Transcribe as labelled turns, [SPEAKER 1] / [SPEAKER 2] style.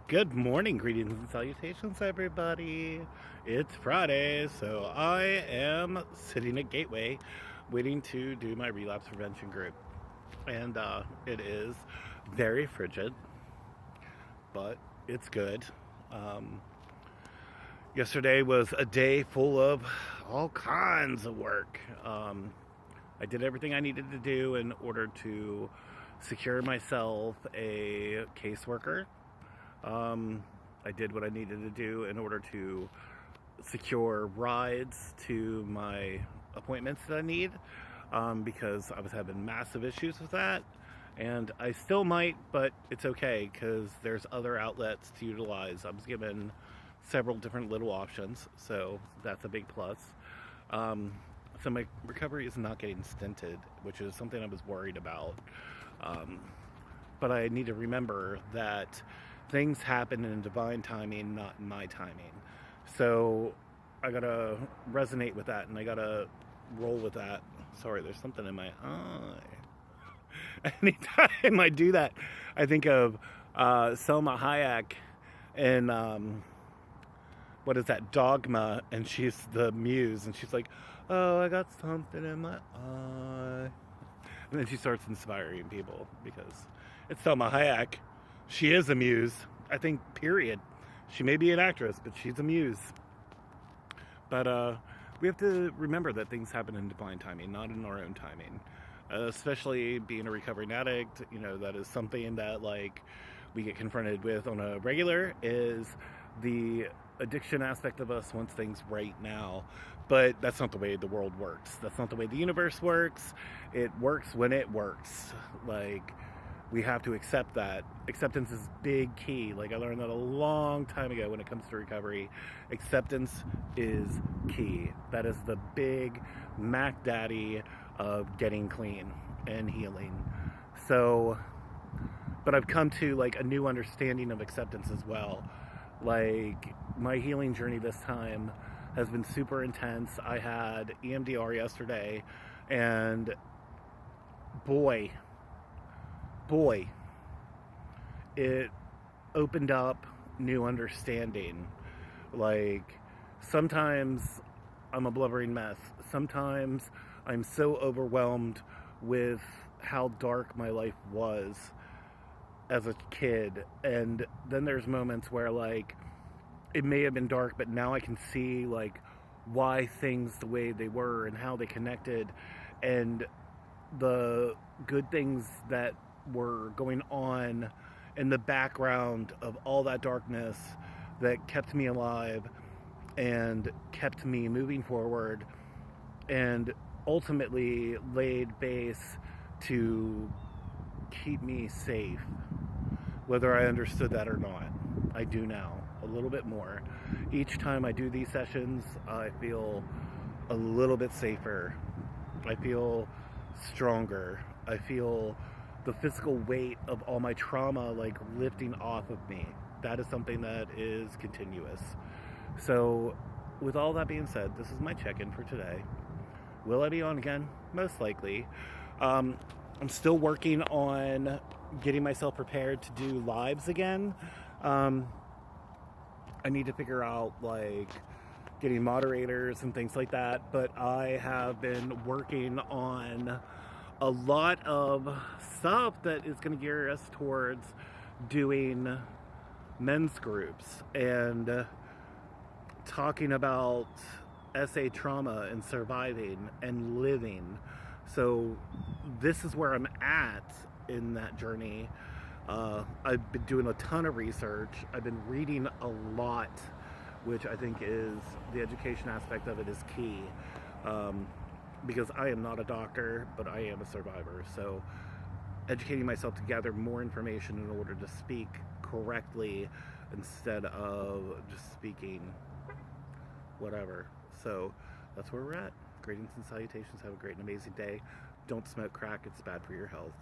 [SPEAKER 1] Good morning, greetings and salutations, everybody. It's Friday, so I am sitting at Gateway waiting to do my relapse prevention group. And it is very frigid, but it's good. Um, Yesterday was a day full of all kinds of work. I did everything I needed to do in order to secure myself a caseworker. I did what I needed to do in order to secure rides to my appointments that I need, because I was having massive issues with that. And I still might, but it's okay because there's other outlets to utilize. I was given several different little options, so that's a big plus. Um, so my recovery is not getting stinted, which is something I was worried about. Um, but I need to remember that things happen in divine timing, not in my timing. So I gotta resonate with that, and I gotta roll with that. Sorry, there's something in my eye. Anytime I do that, I think of Selma Hayek and what is that, Dogma, and she's the muse, and she's like, "Oh, I got something in my eye," and then she starts inspiring people because it's Selma Hayek. She is a muse, I think, period. She may be an actress, but she's a muse. But we have to remember that things happen in divine timing, not in our own timing. Especially being a recovering addict, that is something that, like, we get confronted with on a regular, is the addiction aspect of us wants things right now. But that's not the way the world works. That's not the way the universe works. It works when it works. Like, we have to accept that. Acceptance is big key. Like, I learned that a long time ago when it comes to recovery. Acceptance is key. That is the big Mac Daddy of getting clean and healing. So, but I've come to, like, a new understanding of acceptance as well. Like, my healing journey this time has been super intense. I had EMDR yesterday, and boy, it opened up new understanding. Like, sometimes I'm a blubbering mess. Sometimes I'm so overwhelmed with how dark my life was as a kid. And then there's moments where, like, it may have been dark, but now I can see, like, why things the way they were and how they connected, and the good things that were going on in the background of all that darkness that kept me alive and kept me moving forward, and ultimately laid base to keep me safe. Whether I understood that or not, I do now, a little bit more. Each time I do these sessions, I feel a little bit safer. I feel stronger. I feel the physical weight of all my trauma, like, lifting off of me. That is something that is continuous. So, with all that being said, this is my check-in for today. Will I be on again? Most likely. I'm still working on getting myself prepared to do lives again. I need to figure out, like, getting moderators and things like that, but I have been working on a lot of stuff that is going to gear us towards doing men's groups and talking about SA trauma and surviving and living. So this is where I'm at in that journey. I've been doing a ton of research. I've been reading a lot, which I think is, the education aspect of it is key. Because I am not a doctor, but I am a survivor. So educating myself to gather more information in order to speak correctly instead of just speaking whatever. So that's where we're at. Greetings and salutations. Have a great and amazing day. Don't smoke crack. It's bad for your health.